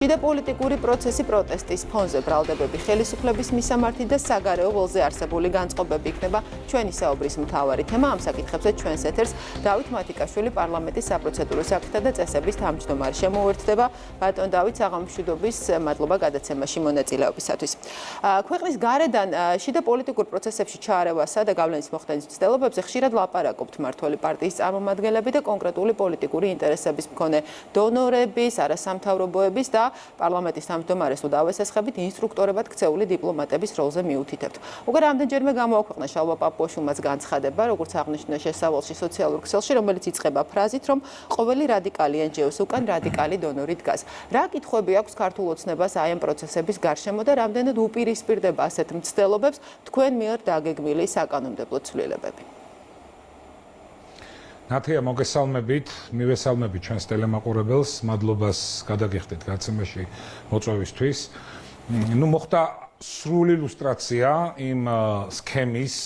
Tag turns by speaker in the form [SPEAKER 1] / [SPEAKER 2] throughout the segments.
[SPEAKER 1] შიდა პოლიტიკური პროცესი პროტესტის ფონზე ბრალდებები ხელისუფლების მისამართი და საგარეო ველზე არსებული განწყობები იქნება ჩვენი საუბრის მთავარი თემა. Ამ საკითხებზე ჩვენს ეთერს დავით მათიკაშვილი პარლამენტის საპროცედურო საკითხთა და წესების თავმჯდომარე შემოუერთდება. ბატონ დავით, საღამოშვიდობის, მადლობა გადაცემაში მონაწილეობისათვის. Ქვეყნის გარედან შიდა პოლიტიკურ პროცესებში ჩაარევასა და გავლენის მოხდენის მცდელობებზე ხშირად ლაპარაკობთ მმართველი პარტიის წარმომადგენლები და კონკრეტული პოლიტიკური ინტერესების მქონე დონორების, არასამთავრობოების და პარლამენტის თავმჯდომარეს უდავესესხებით ინსტრუქტორებად ქცეული დიპლომატების როლზე მიუთითებთ. უკვე რამდენჯერმე გამოაქვეყნა შალვა პაპუაშვილმაც განცხადება, როგორც აღნიშნა შესავალში სოციალურ ქსელში, რომელიც იწყება ფრაზით, რომ ყოველი რადიკალი NGO-ს უკან რადიკალი დონორი დგას. რა კითხვები აქვს ქართულ ოცნებას აი ამ პროცესების გარშემო და რამდენად უპირისპირდება ასეთ მცდელობებს თქვენ მიერ დაგეგმილი საკანონმდებლო ცვლილებები?
[SPEAKER 2] ნათია, მოგესალმებით, მივესალმებით ჩვენს ტელემაყურებელს, მადლობას გადაგიხდით გაცემაში მოწვევისთვის. მოხდა სრული ილუსტრაცია იმ სქემის,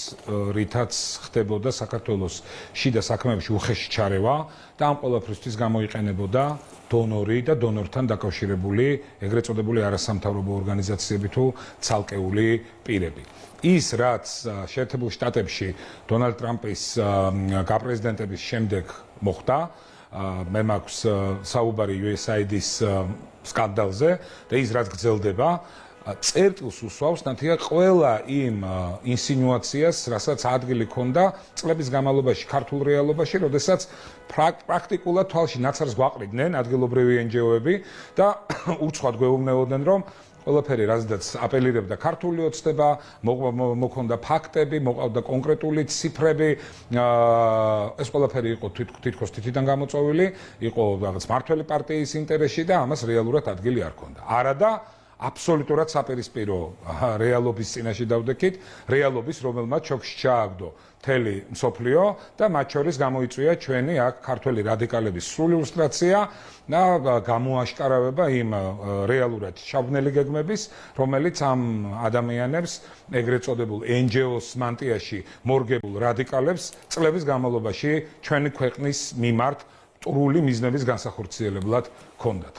[SPEAKER 2] რითაც ხდებოდა საქართველოს შიდა საქმეებში უხეში ჩარევა და ამ ყველაფრისთვის გამოიყენებოდა დონორი და დონორთან დაკავშირებული ეგრეთ წოდებული არასამთავრობო ორგანიზაციები თუ ცალკეული პირები. ის, რაც შეერთებულ შტატებში დონალდ ტრამპის გაპრეზიდენტების შემდეგ მოხდა, მე მაქვს საუბარი USAID-ის სკანდალზე და ის, რაც გრძელდება, წერტილს უსვავს ნათია ყველა იმ ინსინუაციას, რასაც ადგილი ჰქონდა წლების განმავლობაში ქართულ რეალობაში, როდესაც პრაქტიკულად თვალში ნაცარს გვაყრიდნენ ადგილობრივი NGO-ები და ურცხვად გვეუბნებოდნენ, რომ ყველაფერი, რაზედაც აპელირებდა ქართული ოცნება, მოქონდა ფაქტები, მოყავდა კონკრეტული ციფრები, ეს ყველაფერი იყო თითქოს თითიდან გამოწვეული, იყო რაღაც მმართველი პარტიის ინტერესში და ამას რეალურად ადგილი არ ჰქონდა. არადა აბსოლუტურად საპირისპირო რეალობის წინაშე დავდექით, რეალობის, რომელმაც შოქში ჩააგდო მთელი მსოფლიო და მათ შორის გამოიწვია ჩვენი აქ ქართველი რადიკალების სრული ილუსტრაცია და გამოაშკარავება იმ რეალურად ჩაბნელი გეგმების, რომელიც ამ ადამიანებს ეგრეთ წოდებულ NGO-ს მანტიაში მორგებულ რადიკალებს წლების განმავლობაში ჩვენი ქვეყნის მიმართ ტრული მიზნების განსახორციელებლად ჰქონდათ.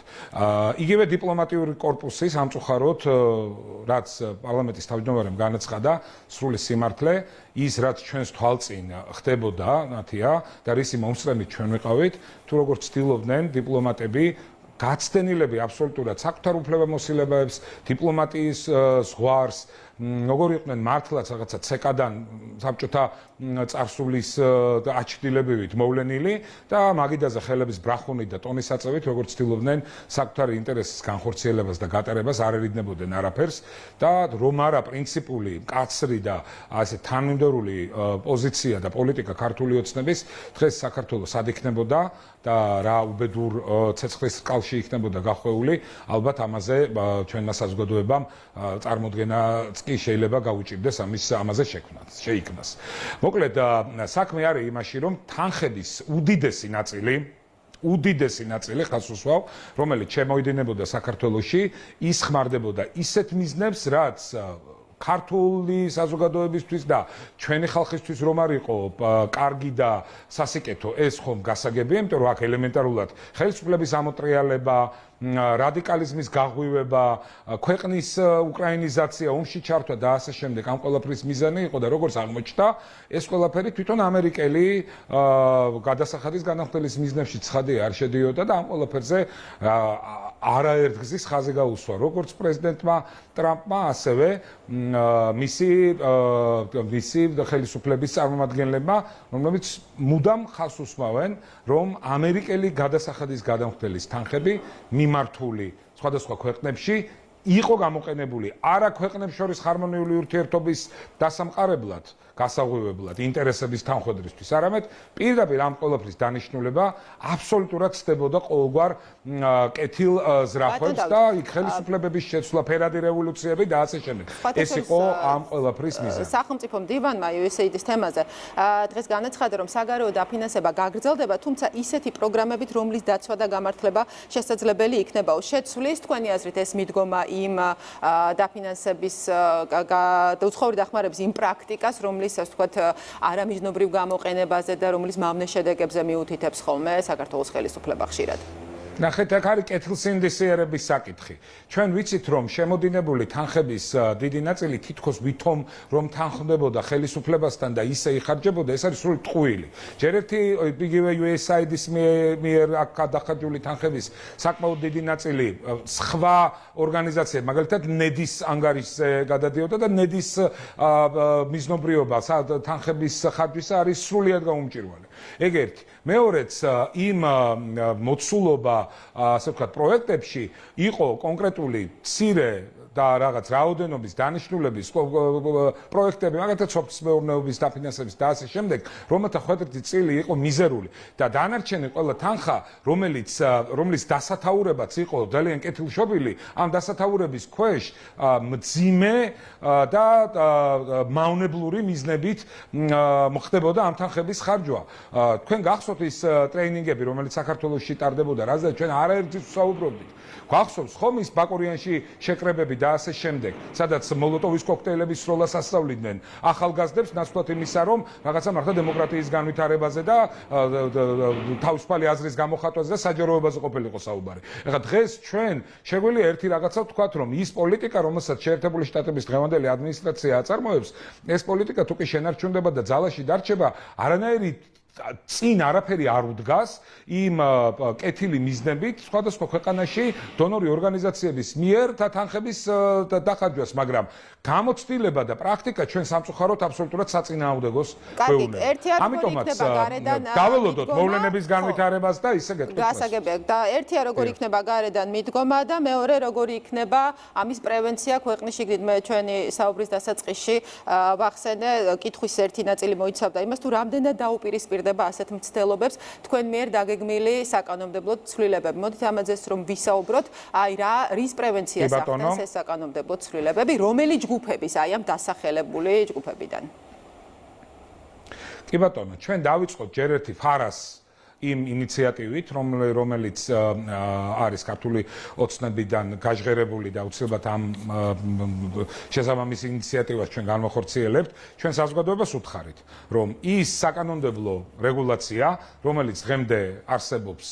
[SPEAKER 2] იგივე დიპლომატიური კორპუსი სამწუხაროდ, რაც პარლამენტის თავმჯდომარემ განაცხადა სრული სიმართლე, ის რაც ჩვენს თვალწინ ხდებოდა, ნათია, და რისი მომსწრემით ჩვენ ვიყავით, თუ როგორც ცდილობდნენ დიპლომატები გაცდენილები აბსოლუტურად საკუთარ უფლებამოსილებებს, დიპლომატიის ზღვარს, როგორ იყვნენ მართლაც რაღაცა ცეკადან საბჭოთა წარსულის აჩრდილებივით მოვლენილი და მაგიდაზე ხელების ბრახუნით და ტონის აწევით, როგორც ცდილობდნენ საკუთარი ინტერესის განხორციელებას და გატარებას არ ერიდნებოდნენ არაფერს და რომ არა პრინციპული, მკაცრი და ასე თანმიმდევრული პოზიცია და პოლიტიკა ქართული ოცნების დღეს საქართველოს სად იქნებოდა და რა უბედურ ცეცხლის კალში იქნებოდა გახვეული, ალბათ ამაზე ჩვენმა საზოგადოებამ წარმოდგენაც კი შეიძლება გაუჭირდეს ამაზე შეიქმნას. მოკლედ, საქმე არის იმაში, რომ თანხების უდიდესი ნაწილი ხაზს უსვავ, რომელიც შემოიდინებოდა საქართველოში, ის ხმარდებოდა ისეთ მიზნებს, რაც ქართული საზოგადოებისთვის და ჩვენი ხალხისთვის რომ არ იყო კარგი და სასიკეთო, ეს ხომ გასაგებია, იმიტომ რომ აქ ელემენტარულად ხელისუფლების ამოტრიალება, რადიკალიზმის გაღვივება, ქვეყნის უკრაინიზაცია, ომში ჩართვა და ასე შემდეგ ამ ყველაფრის მიზანი იყო და როგორც აღმოჩნდა, ეს ყველაფერი თვითონ ამერიკელი გადასახადის განახდელის მიზნებში ცხადი არ შედიოდა და ამ ყველაფერზე არაერთგზის ხაზი გაუსვა, როგორც პრეზიდენტმა ტრამპმა, ასევე მისი ხელისუფლების წარმომადგენლებმა, რომლებიც მუდამ ხაზს უსვამენ, რომ ამერიკელი გადასახადის გადამხდელის თანხები მიმართული სხვადასხვა ქვეყნებში იყო გამოყენებული არა ქვეყნებს შორის ჰარმონიული ურთიერთობის დასამყარებლად, გასაღვივებლად, ინტერესების თანხვედრისთვის, არამედ პირდაპირ ამ ყველაფრის დანიშნულება აბსოლუტურად ხდებოდა ყოველგვარ კეთილ ზრახვებს და იქ ხელისუფლებების შეცვლა, ფერადი რევოლუციები და ასე შემდეგ. ეს იყო ამ ყველაფრის მიზანი.
[SPEAKER 1] სახელმწიფო მდივანმა USAID-ის თემაზე დღეს განაცხადა, რომ საგარეო დაფინანსება გაგრძელდება, თუმცა ისეთი პროგრამებით, რომლის დაცვა და გამართლება შესაძლებელი იქნებაო. შეცვლის თქვენი აზრით ეს მიდგომა იმ დაფინანსების უცხოური დახმარების იმ პრაქტიკას, რომლის ასე ვთქვათ, არამიზნობრივ გამოყენებაზე და რომლის მავნე შედეგებზე მიუთითებს ხოლმე საქართველოს ხელისუფლება ხშირად.
[SPEAKER 2] ნახეთ, აქ არის კეთილსინდისიერების საკითხი. ჩვენ ვიცით, რომ შემოდინებული თანხების დიდი ნაწილი თითქოს ვითომ რომ თანხმდებოდა ხელისუფლებასთან და ისე იხარჯებოდა, ეს არის სრული ტყუილი. ჯერ ერთი იგივე USAID-ის მიერ აქ გადახარჯული თანხების საკმაოდ დიდი ნაწილი სხვა ორგანიზაციები, მაგალითად ნედის ანგარიშზე გადადიოდა და ნედის მიზნობრიობა თანხების ხარჯისა არის სრულიად გაუმჭირველი. ეგ ერთი. მეორეც იმ მოცულობა ასე ვთქვათ პროექტებში იყო კონკრეტული მცირე და რაღაც რაოდენობის დანიშნულების პროექტები, მაგალითად სოფლის მეურნეობის დაფინანსების და ასე შემდეგ, რომელთა ხვედრითი წილი იყო მიზერული და დანარჩენი ყველა თანხა, რომლის დასათაურებაც იყო ძალიან კეთილშობილი, ამ დასათაურების ქვეშ მძიმე და მავნებლური მიზნებით მოხდებოდა ამ თანხების ხარჯვა. თქვენ გახსოვთ ის ტრეინინგები, რომელიც საქართველოში ტარდებოდა, რაზეც ჩვენ არაერთი ვსაუბრობდით. გახსოვს ხომ ის ბაკურიანში შეკრებები და ასე შემდეგ, სადაც მოლოტოვის კოქტეილების სროლას ასწავლიდნენ ახალგაზრდებს ნაცვლად იმისა, რომ რაღაცა მართლა დემოკრატიის განვითარებაზე და თავისუფალი აზრის გამოხატვაზე და საჯაროებაზე ყოფილიყო საუბარი. ეხლა დღეს ჩვენ შეგვიძლია ერთი რაღაცა ვთქვათ, რომ ის პოლიტიკა, რომელსაც შეერთებული შტატების დღევანდელი ადმინისტრაცია აწარმოებს, ეს პოლიტიკა თუ კი შენარჩუნდება და ძალაში დარჩება, არანაირი წინ არაფერი არ უდგას იმ კეთილი მიზნებით სხვადასხვა ქვეყანაში დონორი ორგანიზაციების მიერ და თანხების დახარჯვას, მაგრამ გამოცდილება და პრაქტიკა ჩვენ სამწუხაროდ აბსოლუტურად საწინააღმდეგოს გვეუბნება. ამიტომაც დაველოდოთ მოვლენების განვითარებას და ისე გეტყვით.
[SPEAKER 1] გასაგებია და ერთია როგორ იქნება გარედან მიდგომა და მეორე როგორ იქნება ამის პრევენცია ქვეყნის შიგნით. მე ჩვენი საუბრის დასაწყისში ვახსენე კითხვის ერთი ნაწილი მოიცავდა იმას, თუ რამდენად დაუპირისპირდება ასეთ მცდელობებს თქვენ მიერ დაგეგმილი საკანონმდებლო ცვლილებები. მოდით ამაზეც რომ ვისაუბროთ, აი რის პრევენციას ახდენს ეს საკანონმდებლო ცვლილებები, რომელი ჯგუფების, აი ამ დასახელებული ჯგუფებიდან.
[SPEAKER 2] კი ბატონო, ჩვენ დავიწყოთ ჯერ ერთი ფარას იმ ინიციატივით, რომელიც არის ქართული ოცნებიდან გაჟღერებული და უცებად ამ შესაბამის ინიციატივას ჩვენ განვახორციელებთ, ჩვენ საზოგადოებას უთხარით, რომ ის საკანონმდებლო რეგულაცია, რომელიც დღემდე არსებობს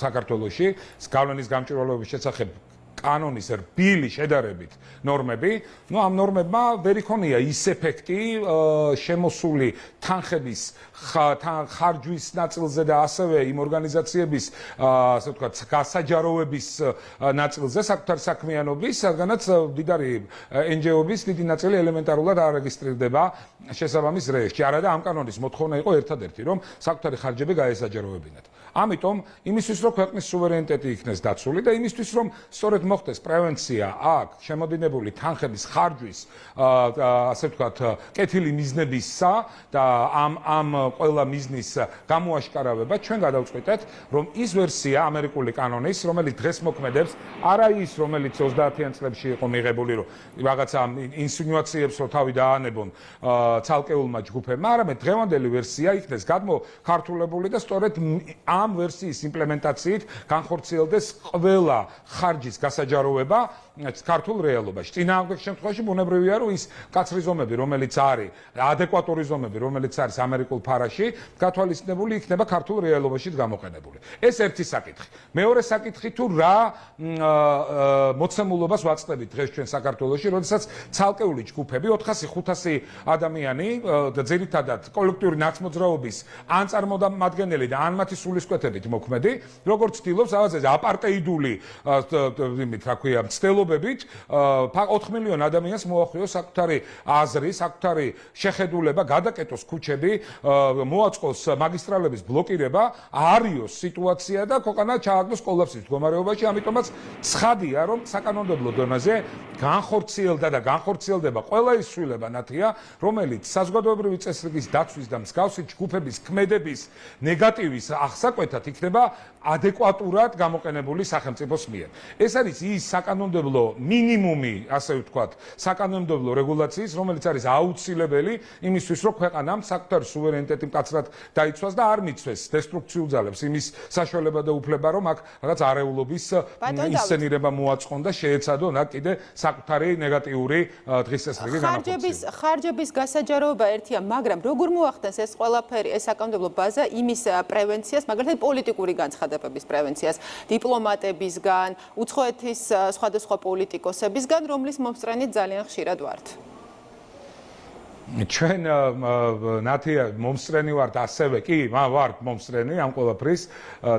[SPEAKER 2] საქართველოში, გავლენის გამჭვირვალეობის შესახებ კანონის რბილი შედარებით ნორმები, ამ ნორმებმა ვერ იქონია ის ეფექტი შემოსული თანხების ხარჯვის ნაწილზე და ასევე იმ ორგანიზაციების ასე ვთქვათ გასაჯაროების ნაწილზე საკუთარი საქმიანობის, რადგანაც მდიდარი NGO-ების დიდი ნაწილი ელემენტარულად არ რეგისტრირდება შესაბამის რეესტრში. არა და ამ კანონის მოთხოვნა იყო ერთადერთი, რომ საკუთარი ხარჯები გაესაჯაროებინათ. ამიტომ იმისთვის, რომ ქვეყნის სუვერენიტეტი იქნეს დაცული და იმისთვის, რომ სწორედ მოხდეს პრევენცია აქ შემოდინებული თანხების ხარჯვის ასე ვთქვათ კეთილი მიზნებისა და ამ ყველა მიზნის გამოაშკარავება, ჩვენ გადავწყვიტეთ, რომ ის ვერსია ამერიკული კანონის, რომელიც დღეს მოქმედებს, არა ის, რომელიც 30-იან წლებში იყო მიღებული, რომ რაღაცა ინსინუაციებს რო თავი დაანებონ ცალკეულმა ჯგუფებმა, არამედ დღევანდელი ვერსია იქნეს გადმოქართულებული და სწორედ ამ ვერსიის იმპლემენტაციით განხორციელდეს ყველა ხარჯის გასაჯაროება ქართულ რეალობაში. წინააღმდეგ შემთხვევაში ბუნებრივია, რომ ის კაცრი ზომები, რომელიც არის ადეკვატური ზომები, რომელიც არის ამერიკულ ფარაში, გათვალისწინებული იქნება ქართულ რეალობაში გამოყენებული. ეს ერთი საკითხი. მეორე საკითხი, თუ რა მოცემულობას ვაწყდებით დღეს ჩვენ საქართველოში, როდესაც ცალკეული ჯგუფები 400-500 ადამიანი და ძირითადად კოლექტიური ნაცმოძრაობის ან წარმომადგენელი და ან მათი სულისკვეთებით მოქმედი, როგორც ცდილობს ავაზეზე აპარტეიდული რა ქვია მცდელობებით 4 მილიონ ადამიანს მოახვიოს საკუთარი აზრი, საკუთარი შეხედულება, გადაკეტოს ქუჩები, მოაწყოს მაგისტრალების ბლოკირება, არიოს სიტუაცია და ქვეყანა ჩააგდოს კოლაფსის მდგომარეობაში. ამიტომაც ცხადია, რომ საკანონმდებლო დონეზე განხორციელდა და განხორციელდება ყველა ის ცვლილება ნათია, რომელიც საზოგადოებრივი წესრიგის დაცვის და მსგავსი ჯგუფების ქმედების ნეგატივის აღსაკვეთად იქნება ადეკვატურად გამოყენებული სახელმწიფოს მიერ. ეს არის ის საკანონმდებლო მინიმუმი, ასე ვთქვათ, საკანონმდებლო რეგულაციის, რომელიც არის აუცილებელი იმისთვის, რომ ქვეყანამ საკუთარი სუვერენიტეტი მკაცრად დაიცვას და არ მიცვეს დესტრუქციულ ძალებს იმის საშუალება და უფლება, რომ აქ რაღაც არეულობის ინსცენირება მოაწყონ და შეეცადონ აქ კიდე საკუთარი ნეგატიური დღის წესრიგი განახორციელოს.
[SPEAKER 1] ხარჯების გასაჯაროება ერთია, მაგრამ როგორ მოახდენს ეს ყველაფერი, ეს საკანონმდებლო ბაზა იმის პრევენციას, მაგალითად მაგალითად პოლიტიკური განცხადებების პრევენციას, დიპლომატებისგან, უცხოეთის სხვადასხვა პოლიტიკოსებისგან, რომლის მომსწრენით ძალიან ხშირად ვართ.
[SPEAKER 2] ჩვენ ნათია მომსწრენი ვართ ასევე კი ვართ მომსწრენი ამ ყველაფრის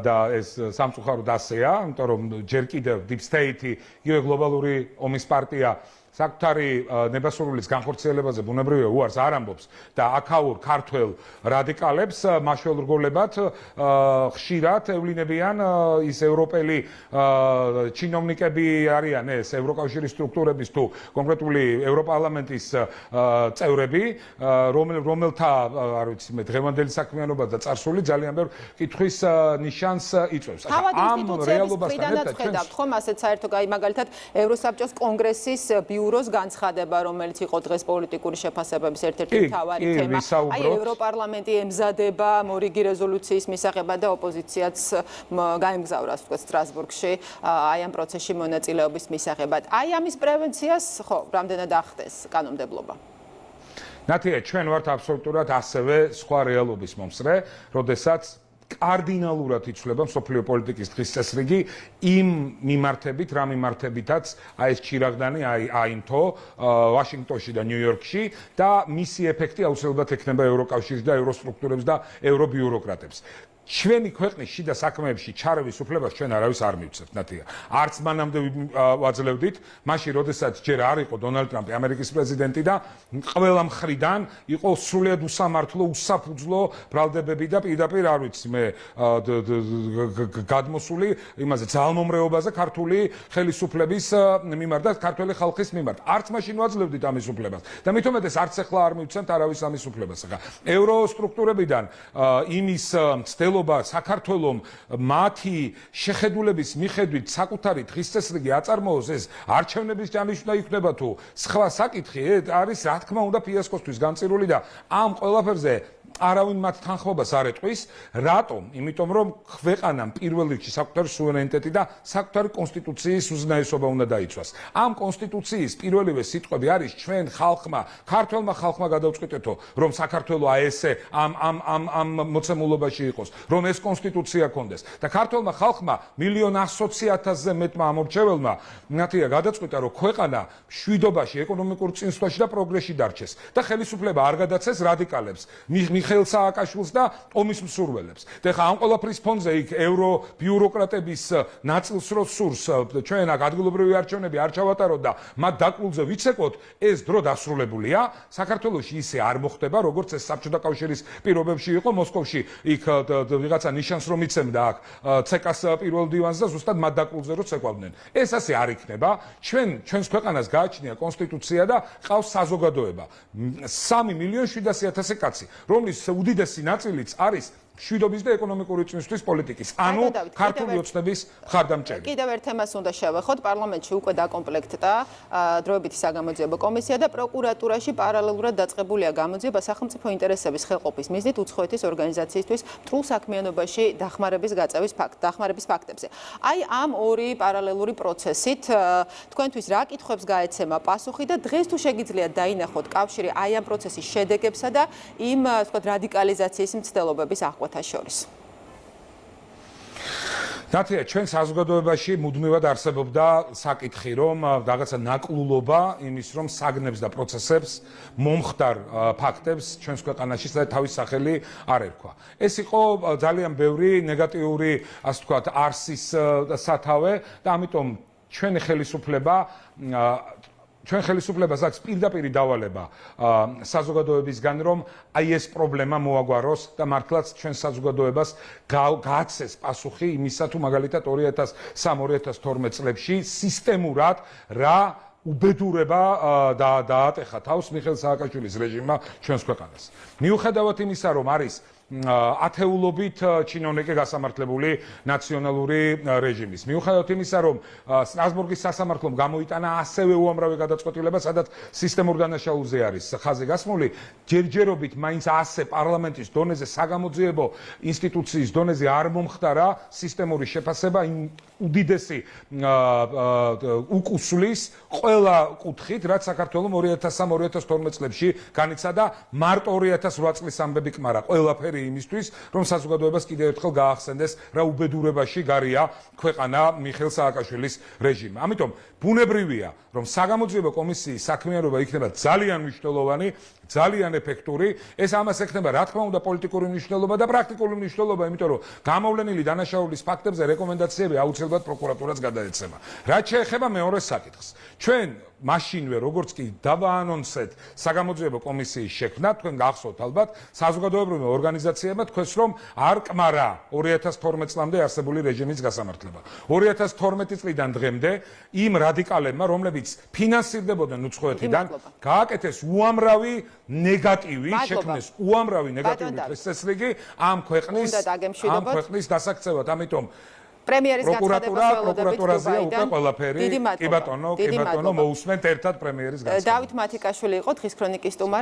[SPEAKER 2] და ეს სამწუხაროდ ასეა, იმიტომ რომ ჯერ კიდევ Deep State-ი, იგივე გლობალური ომის პარტია საკუთარი ნებასურვილის განხორციელებაზე ბუნებრივია უარს არ ამბობს და აქაურ ქართველ რადიკალებს მაშველრგოლებად ხშირად ევლინებიან ის ევროპელი ჩინოვნიკები არიან ეს ევროკავშირის სტრუქტურების თუ კონკრეტული ევროპარლამენტის წევრები რომელთა არ ვიცი მე დღევანდელი საქმიანობა და წარსული ძალიან ბევრ კითხვის ნიშანს იწვევს.
[SPEAKER 1] ამ რეალობასთან ერთად ხედავთ ხომ ასეთ საერთო მაგალითად ევროსაბჭოს კონგრესის ბიუროს განცხადება, რომელიც იყო დღეს პოლიტიკური შეფასებების ერთ-ერთი მთავარი თემა. აი ევროპარლამენტი ემზადება მორიგი რეზოლუციის მისაღებად და ოპოზიციაც გაემგზავრა თქვა სტრასბურგში აი ამ პროცესში მონაწილეობის მისაღებად. აი ამის პრევენციას ხო რამდენად ახდენს კანონმდებლობა?
[SPEAKER 2] ნათია, ჩვენ ვართ აბსოლუტურად ასევე სხვა რეალობის მომსწრე, როდესაც კარდინალურად იცვლება მსოფლიო პოლიტიკის დღის წესრიგი იმ მიმართებით, რა მიმართებითაც აი ეს ჩირაღდანი აიმთო ვაშინგტონში და ნიუ-იორკში და მისი ეფექტი აუცილებლად ექნება ევროკავშირს და ევროსტრუქტურებს და ევრობიუროკრატებს. ჩვენი ქვეყნის შიდა საქმეებში ჩარევის უფლებას ჩვენ არავის არ მივცევთ, ნათია. არც მანამდე ვაძლევდით, მაშინ როდესაც ჯერ არ იყო დონალდ ტრამპი ამერიკის პრეზიდენტი და ყველა მხრიდან იყო სრულიად უსამართლო, უსაფუძვლო ბრალდებები და პირდაპირ არ ვიცი მე გადმოსული იმაზე ძალმომრეობაზე ქართული ხელისუფლების მიმართ და ქართული ხალხის მიმართ. არც მაშინ ვაძლევდით ამის უფლებას და მით უმეტეს არც ახლა არ მივცემთ არავის ამის უფლებას. ახლა ევროსტრუქტურებიდან იმის მცდელობა საქართველოს მათი შეხედულების მიხედვით საკუთარი დღის წესრიგი აწარმოოს ეს არჩევნების ჯანიშნა იქნება თუ სხვა საკითხი არის რა თქმა უნდა ფიასკოსთვის განწირული და ამ ყველაფერზე არავინ მათ თანხმობას არ ეტყვის. რატომ? იმიტომ რომ ქვეყანამ პირველ რიგში საკუთარი სუვერენიტეტი და საკუთარი კონსტიტუციის უზნაესობა უნდა დაიცვას. ამ კონსტიტუციის პირველივე სიტყვები არის ჩვენ ხალხმა, ქართველმა ხალხმა გადავწყვიტეთო, რომ საქართველო აი ესე ამ მოცემულობაში იყოს, რომ ეს კონსტიტუცია კონდეს. და ქართველმა ხალხმა 1,100,000-ზე მეტმა ამორჩეველმა ნათია გადაწყვიტა, რომ ქვეყანა მშვიდობაში, ეკონომიკურ წინსვლაში და პროგრესში დარჩეს და ხელისუფლება არ გადაცეს რადიკალებს. მიხეილ სააკაშვილს და ომის მსურველებს. და ხა ამ ყველაფრის ფონზე იქ ევრობიუროკრატების ნაწილს რო სურს ჩვენ აქ ადგილობრივი არჩევნები არ ჩავატაროთ და მათ დაკვლზე ვიცეკოთ, ეს დრო დასრულებულია. საქართველოში ისე არ მოხდება, როგორც ეს საბჭოთა კავშირის პირობებში იყო მოსკოვში. იქ ვიღაცა ნიშანს რომ იცემდა აქ ცეკას პირველ დივანს და ზუსტად მათ დაკვლზე რო ცეკვავდნენ. ეს ასე არ იქნება. ჩვენს ქვეყანას გააჩნია კონსტიტუცია და ყავს საზოგადოება. 3,700,000 კაცი, რომლის უდიდესი ნაწილიც არის მშვიდობის და ეკონომიკური წინსვლის პოლიტიკის, ანუ ქართული ოცნების მხარდამჭერი.
[SPEAKER 1] კიდევ ერთ თემას უნდა შევეხოთ, პარლამენტში უკვე დაკომპლექტდა დროებითი საგამოძიებო კომისია და პროკურატურაში პარალელურად დაწყებულია გამოძიება სახელმწიფო ინტერესების ხელყოფის მიზნით უცხოეთის ორგანიზაციისთვის მტრულ საქმიანობაში დახმარების ფაქტებზე. აი ამ ორი პარალელური პროცესით თქვენთვის რა კითხვებს გაეცემა პასუხი და დღეს თუ შეგიძლიათ დაინახოთ კავშირი აი ამ პროცესის შედეგებსა და იმ თქვათ რადიკალიზაციის მცდელობების აღკვეთას შორის.
[SPEAKER 2] ნათია, ჩვენ საზოგადოებაში მუდმივად არსებობდა საკითხი, რომ რაღაცა ნაკლულობა იმის, რომ საგნებს და პროცესებს მომხდარ ფაქტებს ჩვენს ქვეყანაში თავის სახელი არ ერქვა. ეს იყო ძალიან ბევრი ნეგატიური, ასე ვთქვათ, არსის სათავე და ამიტომ ჩვენი ხელისუფლებას აქვს პირდაპირი დავალება საზოგადოებისგან, რომ აი ეს პრობლემა მოაგვაროს და მართლაც ჩვენ საზოგადოებას გააცეს პასუხი იმისა, თუ მაგალითად 2003-2012 წლებში სისტემურად რა უბედურება დაატეხა თავს მიხეილ სააკაშვილის რეჟიმმა ჩვენს ქვეყანას. მიუხედავად იმისა, რომ არის ათეულობით ჩინოვნიკი გასამართლებული ნაციონალური რეჟიმის. მიუხედავად იმისა, რომ სტრასბურგის სასამართლომ გამოიტანა ასევე უამრავი გადაწყვეტილება, სადაც სისტემურ დანაშაულზე არის ხაზი გასმული, ჯერჯერობით მაინც ასე პარლამენტის დონეზე, საგამოძიებო ინსტიტუციის დონეზე არ მომხდარა სისტემური შეფასება იმ უდიდესი უკუსლის ყველა კუთხით, რაც საქართველოს 2003-2012 წლებში განიცადა მარტო 2008 წლის ამბები კმარა, ყველაფერი იმისთვის, რომ საზოგადოებას კიდევ ერთხელ გაახსენდეს, რა უბედურებაში გარია ქვეყანა მიხეილ სააკაშვილის რეჟიმი. ამიტომ ბუნებრივია, რომ საგამოძიებო კომისიის საქმიანობა იქნება ძალიან მნიშვნელოვანი, ძალიან ეფექტური. ეს ამას ექნება, რა თქმა უნდა, პოლიტიკური მნიშვნელობა და პრაქტიკული მნიშვნელობა, იმიტომ რომ გამოვლენილი დანაშაულის ფაქტებზე რეკომენდაციები აუცილებლად პროკურატურას გადაეცემა. რაც შეეხება მეორე საკითხს, ჩვენ მაშინვე როგორც კი დავაანონსეთ საგამოძიებო კომისიის შექმნა, თქვენ გახსოვთ ალბათ, საზოგადოებრივი ორგანიზაციებმა თქვენს რომ არ კმარა 2012 წლამდე არსებული რეჟიმის გასამართლება. 2012 წლიდან დღემდე იმ რადიკალებმა, რომლებიც ფინანსირდებოდნენ უცხოეთიდან, გააკეთეს უამრავი ნეგატივი, შექმნეს უამრავი ნეგატიური წესრიგი ამ ქვეყნის დასაქცევად. ამიტომ
[SPEAKER 1] პრემიერის გაცხადებას ველოდებით
[SPEAKER 2] დუბაიდან. კი ბატონო, მოусმენთ ერთად პრემიერის გაცხადებას.
[SPEAKER 1] დავით მათიკაშვილი იყო დღის ქრონიკის სტუმარი.